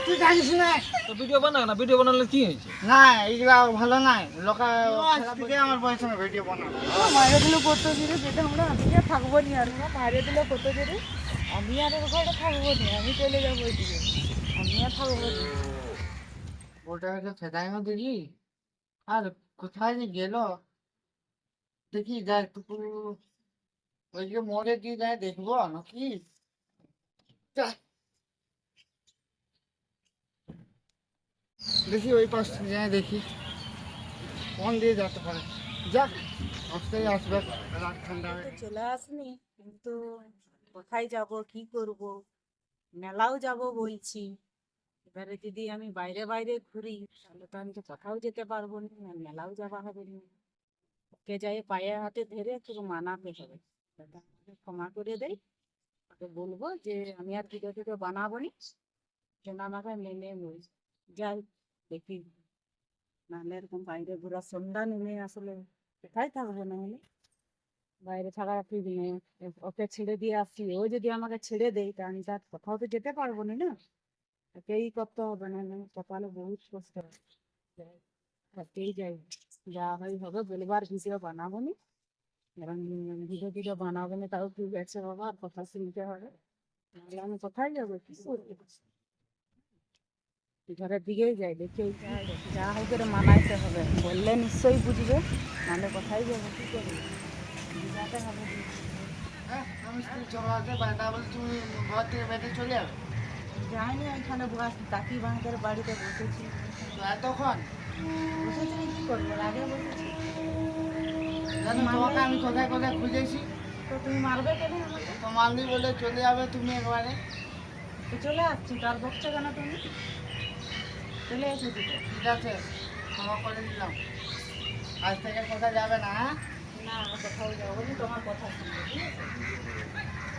তুই জানিস না তো ভিডিও বানা না, ভিডিও বানালে কি হয়েছে? না এইগুলা ভালো নাই লোকা থেকে আমার বয়সে ভিডিও বানানো মায়ের দিলে কত জোরে যেটা আমরা আজকে থাকবো নি আর মায়ের দিলে কত জোরে আমি আর ওর ঘরে থাকবো নি, আমি চলে যাবো ওইদিকে, আমি আর থাকবো নি। ওটা হচ্ছে সেটাই দেখি আর কোথায় যে গেল দেখি যা একটু ওইদিকে মোড়ে দিয়ে যায় দেখবো নাকি যা, দেখি ওই পাশ থেকে যায় দেখি কোন দিয়ে যেতে পারে। যাক আসতেই আসবে, রাত ঠান্ডা তো হয়ে চলে আসনি, কিন্তু কোথায় যাব কি করব, মেলাও যাব বলছি। এবারে যদি আমি বাইরে বাইরে ঘুরি তাহলে তো আমি তো কোথাও যেতে পারবো না, আর মেলাও যাওয়া হবে না। ওকে যাই পায়ে হাতে ধরে একটু মানাতে হবে, যাতে আমাকে ক্ষমা করে দেয়। ওকে বলবো যে আমি আর ভিডিও টিডিও বানাবো নি, যেন আমাকে মেনে নেই। যাই দেখি, নাহলে এরকম বাইরে ঘোরা সন্ধ্যা নেমে আসলে কোথায় থাকবো, না হলে বাইরে থাকার ঠিক নেই। ওকে ছেড়ে দিয়ে আসছি, ও যদি আমাকে ছেড়ে দেয় তা আমি তার কোথাও তো যেতে পারবো না, না ওকেই করতে হবে, না না কপালে বহুত কষ্ট থাকতেই যাই, যা হয় হবে, বলবার ভিডিও বানাবো নি। এবং ভিডিও টিডিও বানাবো না তাও ঠিক আছে বাবা, আর কথা শুনতে হবে, নাহলে আমি কোথায় যাবো কি করবো। ঘরের দিকেই যাই, দেখে যা হোক করে মানাইতে হবে, বললে নিশ্চয়ই বুঝবে, নাহলে কোথায় যাবো কি করবো, বুঝাতে হবে। হ্যাঁ আমি স্কুল চলাতে পারি তা বলে তুমি ঘর থেকে বেরিয়ে চলে যাবে যাইনি, এখানে কাকি বাঁকের বাড়িতে বসেছি। তো এতক্ষণ বসেছি কি করবো, আগে বসেছি। জানো তোমাকে আমি কোথায় কোথায় খুঁজেছি, তো তুমি মারবে কেন আমাকে? তো মালদি বলে চলে যাবে তুমি একবারে। তো চলে আসছি, তার বকছো কেন তুমি? চলে এসেছি তো। ঠিক আছে ক্ষমা করে দিলাম, আজ থেকে কোথায় যাবে না। হ্যাঁ না কোথাও যাবো নি, তোমার কথা শুনবো, ঠিক আছে?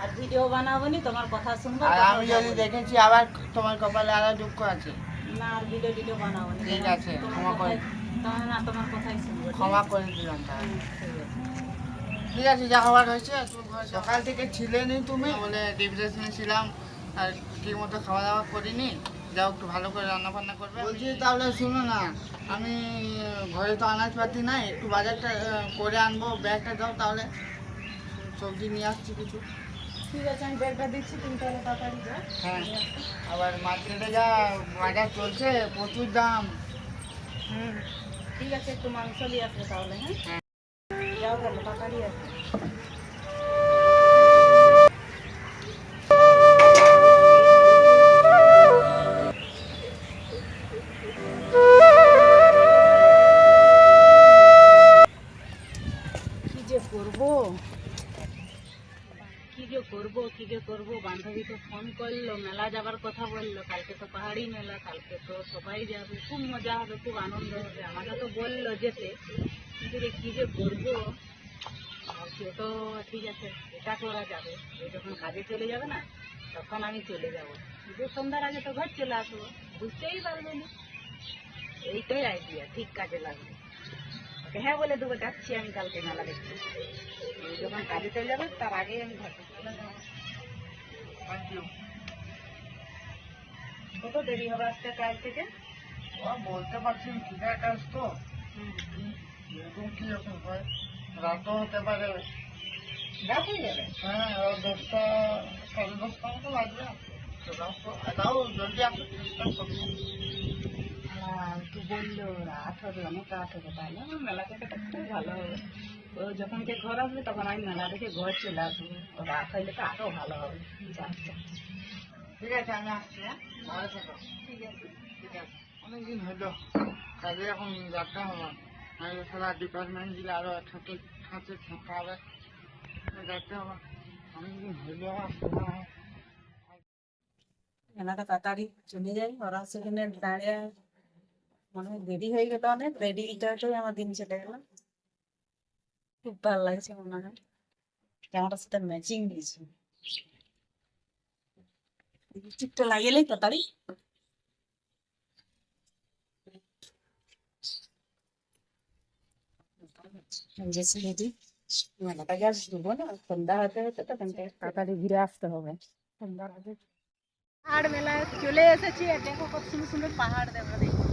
আর ভিডিও বানাবো নি, তোমার কথা শুনবো, আর কোথাও আমি যাবো যদি নি। দেখেছি আবার তোমার কপালে আরো দুঃখ আছে। না আর ভিডিও টিডিও বানাবো নি, ঠিক আছে, তোমার ক্ষমা করে কথাই, না তোমার কথাই শুনবো, ঠিক ক্ষমা আছে? করে দিলাম তাহলে। হুম, ঠিক আছে। ঠিক আছে যা হওয়ার হয়েছে, তুমি ঘরে সকাল থেকে ছিলে নি তুমি বলে ডিপ্রেশনে ছিলাম আর ঠিক মতো খাওয়া দাওয়া করিনি, যাও একটু ভালো করে রান্না বান্না করবে। বলছি তাহলে শুনো না, আমি ঘরে তো আনাজপাতি নাই, একটু বাজারটা করে আনবো, ব্যাগটা দাও তাহলে সবজি নিয়ে আসছি কিছু। ঠিক আছে, আমি ব্যাগটা দিচ্ছি, তুমি তাহলে তাড়াতাড়ি যাও। হ্যাঁ আবার মার্কেটে যা বাজার চলছে প্রচুর দাম। হুম, ঠিক আছে, একটু মাংস নিয়ে আসবে তাহলে, হ্যাঁ যাও তাহলে তাড়াতাড়ি আসবে। কি যে করবো, কি যে করবো, বান্ধবী তো ফোন করলো, মেলা যাবার কথা বললো, কালকে তো পাহাড়ি মেলা, কালকে তো সবাই যাবে, খুব মজা হবে, খুব আনন্দ হবে, আমাকে তো বললো যেতে, কিন্তু রে কি যে করবো। আর কেউ তো ঠিক আছে, এটা করা যাবে, ও যখন কাজে চলে যাবে না তখন আমি চলে যাবো, কিন্তু সন্ধ্যার আগে তো ঘর চলে আসবো, বুঝতেই পারবে না। এইটাই আইডিয়া, ঠিক কাজে লাগবে। ওকে হ্যাঁ বলে দেবো, যাচ্ছি আমি কালকে মেলা দেখতে, ও যখন কাজে চলে যাবে তার আগেই আমি ঘর চলে যাবো। Thank you. কত দেরি হবে আজকে কাল থেকে? বলতে পারছি না, ঠিকার কাজ তো এরকম কিরকম হয়, রাতও হতে পারে। রাত হয়ে যাবে। হ্যাঁ আর 10টা 10:30 মতো বাজবে। তো দাও জলদি আসো, চেষ্টা করবো। তো বললো রাত হবে, অনেক রাত হবে, তাহলে আমার মেলা থেকে খুব ভালো হবে। ও যখন যে ঘর আসবে তখন আমি মেলা দেখে ঘর চলে আসবো, ও রাত হইলে তো আরো ভালো হবে। আচ্ছা ঠিক আছে আমি আসছি, হ্যাঁ ভালো থাকো। ঠিক আছে। ঠিক আছে অনেকদিন হলো কাজে এখন যাতে হবে, আমি সারা ডিপার্টমেন্ট দিলে আরো একসাথে সাথে থাকা হবে, যাতে হবে অনেকদিন হলো আসতে না হয়। মেলাটা তাড়াতাড়ি চলে যাই, ওরা সেখানে দাঁড়িয়ে মনে হয় দেরি হয়ে গেল, অনেক রেডিটাই আমার দিন চলে গেল। খুব ভালো লাগছে, মনে হয় জামাটার সাথে ম্যাচিং দিয়েছে, লিপস্টিকটা লাগিয়ে তাড়াতাড়ি। জেসি রেডি, মেলাটাকে আর শুনবো না, সন্ধ্যা হতে হতে তখন তাড়াতাড়ি ঘুরে আসতে হবে সন্ধ্যার আগে। পাহাড় মেলায় চলে এসেছি আর দেখো কত সুন্দর সুন্দর পাহাড় দেখো দেখতে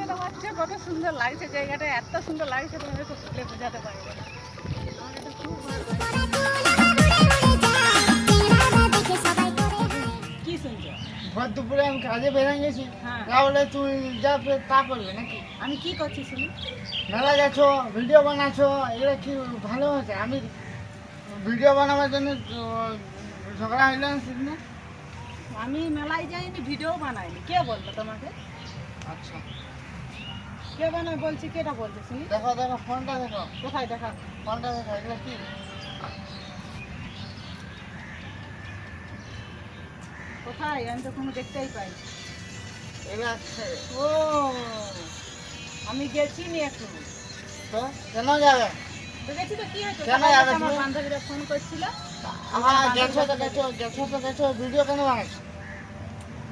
তো পাচ্ছ কত সুন্দর লাগছে জায়গাটা, এত সুন্দর লাগছে তোমাদের তো বলে বোঝাতে পারবো না। আমার এটা খুব ভালো লাগছে। কি শুনছো? ভর দুপুরে আমি কাজে বেরিয়ে গেছি, হ্যাঁ। তাহলে তুই যা ফের তা করবে নাকি? আমি কি করছি শুনি? মেলা যাচ্ছ, ভিডিও বানাচ্ছো, এগুলো কি ভালো হয়েছে? আমি ভিডিও বানাবার জন্য ঝগড়া হইল না সেদিন? আমি মেলায় যাইনি, ভিডিও বানাইনি। কে বললো তোমাকে? আচ্ছা, কে বানায় বলছি, কেটা বলছে শুনি? দেখো দেখো ফোনটা দেখো, কোথায় দেখা? ফোনটা দেখো, এগুলো কি? কোথায়? আমি তো কোনো দেখতেই পাই। এগুলো ও, আমি গেছি নি একটু। তো কেন যাবে? তো গেছি তো কি হয়েছে? কেন সকালে যাবে তো আমার তুমি? বান্ধবীরা ফোন করছিল। হ্যাঁ, গেছো তো গেছো, গেছো তো গেছো, ভিডিও কেন বানাচ্ছো?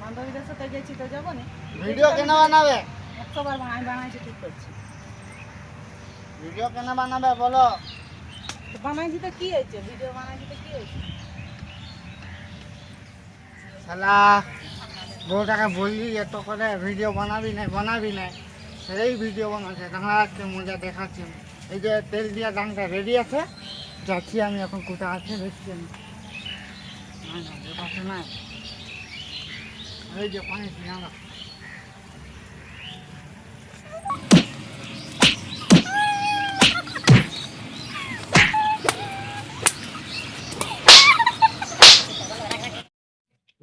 বান্ধবীদের সাথে গেছি তো যাবো না। ভিডিও কেন বানাবে? 100 বার আমি বানাইছি, ঠিক করছি। ভিডিও কেন বানাবে বলো? তো বানাইছি তো কি হয়েছে? ভিডিও বানাইছি তো কি হয়েছে? শালা বউটাকে বললি এত করে ভিডিও বানাবি না, সেই ভিডিও বানাচ্ছে। দাঁড়াচ্ছে, মজা দেখাচ্ছি। এই যে তেল দিয়া ডাংটা রেডি আছে, যাচ্ছি আমি এখন। কোথায় আছে দেখছি আমি। না না, এ পাশে নাই। এই যে পানি পিয়ানো।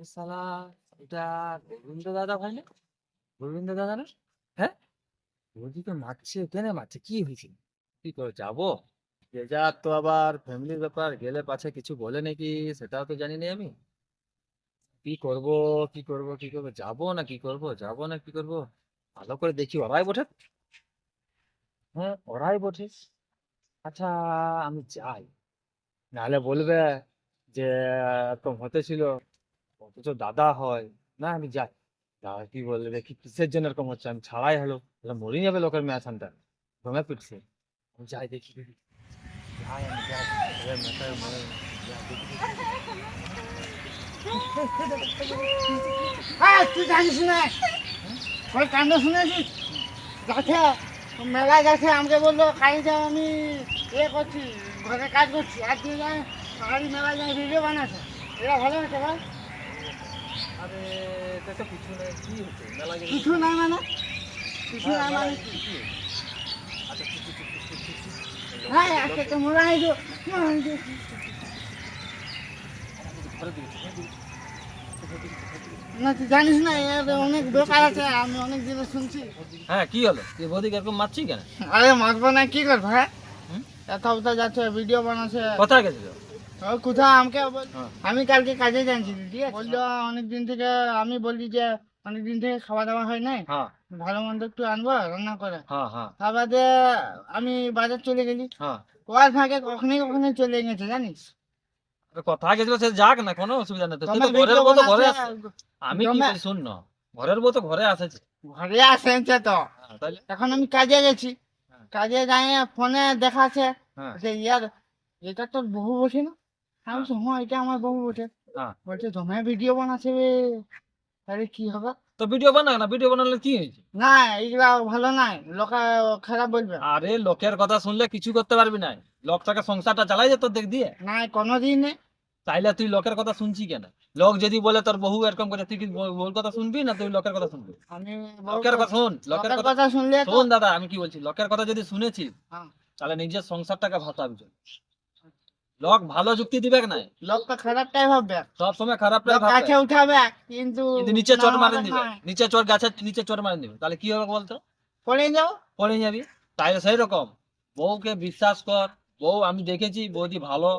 এ শালা, এটা গোবিন্দ দাদা ভাই না? গোবিন্দ দাদা না? হ্যাঁ, বৌদি তো মারছে, কেন মারছে, কি হয়েছে? কি করে যাবো? যে যার তো আবার ফ্যামিলির ব্যাপার, গেলে পাছে কিছু বলে নাকি সেটাও তো জানি না আমি। কি করব, কি করব, কি করব, যাবো না কি করব, যাবো না কি করব? ভালো করে দেখি, ওরাই বটে। হ্যাঁ, ওরাই বটে। আচ্ছা, আমি যাই, নাহলে বলবে যে এরকম হতে ছিল, অথচ দাদা হয়। না, আমি যাই। দাদা কি বলবে, দেখি কিসের জন্য এরকম হচ্ছে, আমি ছাড়াই হলো, তাহলে মরেই যাবে লোকের মেয়ে আসানটা, ঘুমে পিটছে। আমি যাই, দেখি দেখি। যাই, আমি যাই। এবার মেয়েটার মনে যাই, দেখি, হ্যাঁ, তুই জানিস না ওই কাণ্ড শুনেছিস? যাচ্ছে মেলায় যাচ্ছে, আমাকে বললো কাজে যাও, আমি করছি, ঘরে কাজ করছি। আর তুই যায় বাড়ি মেলায় যায় ভিডিও বানাচ্ছে, এটা ভালো হচ্ছে বল? আরে এটা তো কিছু নেই, কি হচ্ছে মেলা গেলে? কিছু নাই মানে? কিছু হ্যাঁ, নাই মেলা মানে গেলে কি? কি হয়েছে? আচ্ছা, চুপ, চুপ, চুপ, চুপ, চুপ, চুপ, চুপ। হ্যাঁ, আজকে তো মোড়াই দো। ঘরে দিবি, ঘরে দিবি। না, তুই জানিস না, এর অনেক বেকার আছে, আমি অনেক দিনে শুনছি। হ্যাঁ, কি হলো? তুই বৌদিকে এরকম মারছি কেন? আরে মারবো না, কি করবো? হ্যাঁ, হুম? কথা উঠা যাচ্ছে, ভিডিও বানাচ্ছে। কোথায় গেছিল? ওই কোথাও আমাকে হ্যাঁ। আমি কালকে কাজে যাচ্ছি, ঠিক আছে? বললো অনেকদিন থেকে, আমি বলছি যে অনেকদিন থেকে খাওয়া দাওয়া হয় নাই, হ্যাঁ, ভালো মন্দ একটু আনবো রান্না করে। হ্যাঁ, হ্যাঁ, তার বাদে আমি বাজার চলে গেছি, হ্যাঁ। ওয়ার ফাঁকে কখনই কখনই চলে গেছে জানিস। কোথায় গেছিল সে যাক না, কোনো অসুবিধা নেই তো। তুই তো তোমার ঘরের ভিডিও বউ তো ঘরে বানাচ্ছে, আছে। আমি কি জমে- বলি শোন না, ঘরের বউ তো ঘরে আসেছে। ঘরে আসেছে তো। তাহলে এখন আমি কাজে গেছি, হ্যাঁ। কাজে যাই, ফোনে দেখাচ্ছে হ্যাঁ, যে ইয়ার এটা তোর বহু বসে না। আমি বলছি, হ্যাঁ, এটা আমার বহু বসে। হ্যাঁ। বলছে জমায় ভিডিও বানাচ্ছে বে। তাহলে কি হবে? তো ভিডিও বানা না, ভিডিও বানালে কি হয়েছে? না, এইগুলা ভালো নাই, লোক খারাপ বলবে। আরে লোকের কথা শুনলে কিছু করতে পারবি না, লোকটাকে সংসারটা চালাই যেত দেখ দিয়ে। নাই কোনোদিন। তাইলে তুই লোকের কথা শুনছি কেন? লোক যদি বলে তোর বহু এরকম করে, তুই কি বউর কথা শুনবি না তুই লোকের কথা শুনবি? আমি লোকের কথা শোন, লোকের লোকের কথা কথা শুনলে তো শোন দাদা, আমি কি বলছি, লোকের কথা যদি শুনেছিস হ্যাঁ, তাহলে নিজের সংসারটাকে ভাসাবি। লোক ভালো যুক্তি দিবে না, লোক তো খারাপটাই ভাববে, সব সময় খারাপটাই লোক ভাববে। কাছে উঠাবে, কিন্তু কিন্তু নিচে চট না মারেন হবে দিবে, না। নিচে চট, গাছের নিচে চট মারেন দিবে, তাহলে কি হবে বলতো? পড়ে যাও। পড়ে যাবি। তাইলে সেই রকম বউকে বিশ্বাস কর। বউ আমি দেখেছি, বৌদি ভালো,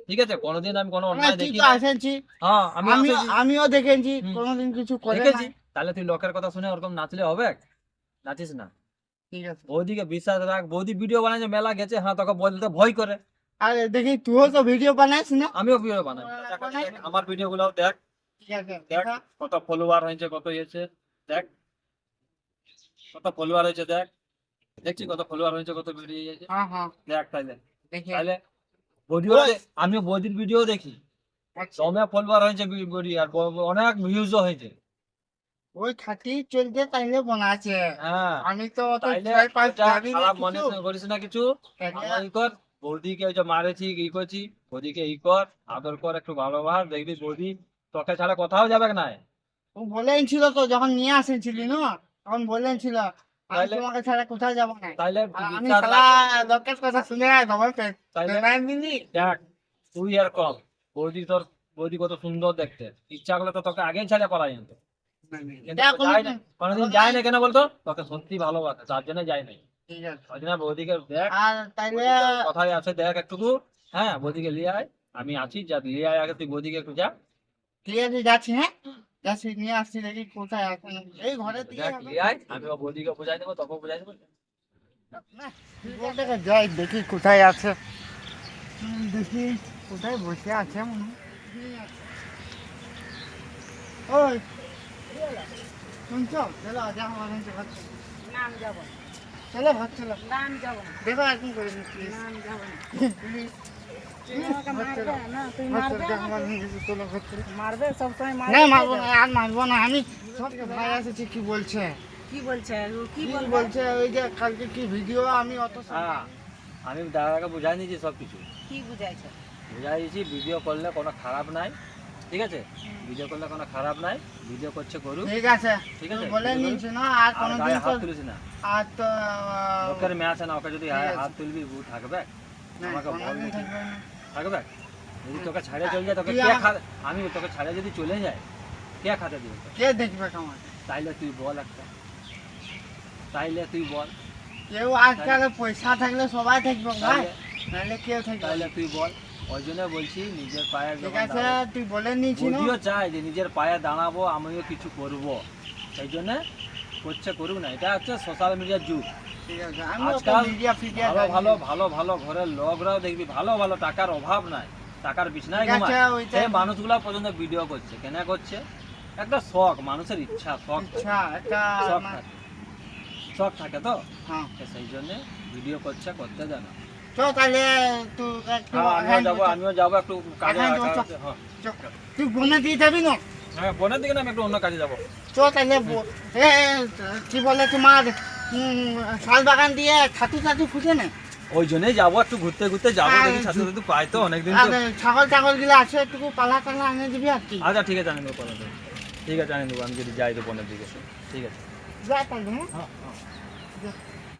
ঠিক আছে, কোনোদিন আমি কোনো আমরা অন্যায় তুই দেখি তো না। আসেছি, হ্যাঁ, আমি আমিও আসেছি, আমিও দেখেছি, হুম। কোনোদিন কিছু করে দেখেছি। নাই। তাহলে তুই লোকের কথা শুনে ওরকম নাচলে হবে? নাচিস না। ঠিক আছে। বৌদিকে বিশ্বাস রাখ। বৌদি ভিডিও বানায় যে মেলা গেছে, হ্যাঁ, তোকে বলতে ভয় করে। আরে দেখি তুইও তো ভিডিও বানাইস না। আমিও ভিডিও বানাই, দেখ, আমার ভিডিও গুলো দেখ, ঠিক আছে, দেখ দেখা। কত ফলোয়ার হয়েছে, কত হয়েছে, দেখ কত ফলোয়ার হয়েছে, দেখ, দেখছি কত ফলোয়ার হয়েছে, কত ভিডিও হয়েছে, হ্যাঁ হ্যাঁ, দেখ। তাইলে দেখি। তাইলে বৌদিও, আমিও বৌদির ভিডিও দেখি, আচ্ছা, দমে ফলোয়ার হয়েছে ভিডিও আর অনেক ভিউজও হয়েছে। ওই খাটি চলতে তাইলে বানাচ্ছে। হ্যাঁ আমি তো অত তাইলে ছয় পাঁচ ওটা জানি না খারাপ মনে কিছু। করিস না কিছু। এটা ভালো ই কর, বৌদিকে ওই যে মারেছি ই করছি, বৌদিকে ই কর, আদর কর, একটু ভালোবাস, দেখবি বৌদি তোকে ছাড়া কোথাও যাবে না। ও বলেন ছিল তো যখন নিয়ে আসেছিলি না, তখন বলেন ছিল আমি তাইলে তোমাকে ছাড়া কোথাও যাবো না। তাইলে আর আমি বিশ্বাস শালা রাখ। লোকের কথা শুনে তোমার তাইলে প্রেমায় মিলি। দেখ, তুই আর কম, বৌদি তোর, বৌদি কত সুন্দর দেখতে, ইচ্ছা করলে তো তোকে আগেই ছাড়া করা যেত, কিন্তু এটা তো যায় না, কোনোদিন যায় না। কেন বলতো? তোকে সত্যি ভালোবাসে, তার জন্য যায় নাই। ঠিক আছে। ওই জন্য বৌদিকে দেখ, আর তাইলে বৌদি তোর কথাই আছে, দেখ একটুকু। হ্যাঁ, বৌদিকে লিয়ে আয়, আমি আছি, যা লিয়ে আয় আগে তুই বৌদিকে একটু যা। ঠিক আছে যাচ্ছি, হ্যাঁ যাচ্ছি, নিয়ে আসছি, দেখি কোথায় এখন এই ঘরে দিয়ে দেখ হবে। লিয়ে আয়, আমি ও বৌদিকে বোঝাই দেবো, তোকেও বোঝাই দেবো। না, বলতে যাই দেখি কোথায় আছে। দেখি কোথায় বসে আছে মনে হয়। ওই শুনছো, চলো যা আমার ঘর চলো। না আমি যাবো না। চলো ঘর চলো, না আমি যাবো না। দেখো এখন করে প্লিজ। না আমি যাবো না। তুমি আমাকে মারবে না, তুমি মারবে মারবে সবসময় না মারবে। মারবো না, আর মারবো না আমি। সব ভাই আসেছি কি বলছে, কি বলছে ও? কি কি বলবে? বলছে ওই যে কালকে কি ভিডিও আমি অত হ্যাঁ, আমি দাদাকে বুঝাই নিয়েছি সব কিছু, কি বুঝাইছে? বুঝাই দিয়েছি ভিডিও করলে কোনো খারাপ নাই, ঠিক আছে? ভিডিও করলে কোনো খারাপ নাই, ভিডিও করছে করুক, ঠিক আছে, ঠিক তুমি আছে, বলে ভিডিও নিয়েছো না আর আর কোনোদিন গায়ে হাত তো তুলিস না। আর তো লোকের মেয়ে আছে না, ওকে যদি ঠিক আছে। হাত তুলবি ও থাকবে? না, আমাকে বল কোনোদিন দেখি। থাকবে না। থাকবে? যদি তোকে ছাড়িয়ে চলে যায়, তোকে তুই কে আম- খা, আমি তোকে ছাড়িয়ে যদি চলে যায়, কে খাতে দিবে তোকে? কে দেখবে আমার? তাইলে তুই বল একটা, তাইলে তুই বল, কেউ আজকাল পয়সা থাকলে সবাই থাকবে ভাই, তাইলে নাহলে কেউ থাকবে না। তাইলে তুই বল। ওই জন্য বলছি নিজের পায়ে ঠিক যখন আছে দাঁড়াবো, তুই বলে নিয়েছি না। বৌদিও চায় যে নিজের পায়ে দাঁড়াবো, আমিও কিছু করব, সেই জন্য করছে করুক না। এটা হচ্ছে সোশ্যাল মিডিয়ার যুগ। ঠিক আছে আমি ওকে আজকাল মিডিয়া ফিডিয়া ভালো ভালো ভালো ভালো ঘরের লোকরাও দেখবি ভালো ভালো, টাকার অভাব নাই, টাকার বিছনায় ঠিক আছে, ঘুমায়, ওইটা- সেই মানুষগুলো পর্যন্ত ভিডিও করছে। কেন করছে? একটা শখ, মানুষের ইচ্ছা, শখ থাকে, আচ্ছা একটা শখ থাকে, শখ থাকে তো, হ্যাঁ তো সেই জন্য ভিডিও করছে, করতে জানো। তো তাহলে তুই একটু হ্যাঁ, আমিও হ্যান্ড যাবো, করতে- আমিও যাবো একটু কাজে। হ্যাঁ, যাবো, চল। হ্যাঁ, চল, তুই বনে দিয়ে যাবি না? হ্যাঁ, বোনের দিকে না, আমি একটু অন্য কাজে যাবো। তো তাহলে এ, কি বলে তোমার শাল বাগান দিয়ে ছাতু ছাতু ফুটে না? ওই জন্যই যাবো, একটু ঘুরতে ঘুরতে যাবো, আর দেখি সাথে সাথে পাই তো অনেকদিন আর তো। ছাগল টাগল গুলো আছে একটু পালা টালা এনে দিবি আর কি। আচ্ছা ঠিক আছে, আনিয়ে দেবো পনেরো দিন। ঠিক আছে, আনিয়ে দেবো, আমি যদি যাই তো বোনের দিকে। ঠিক আছে। যা তাহলে হ্যাঁ হ্যাঁ, হ্যাঁ। যা।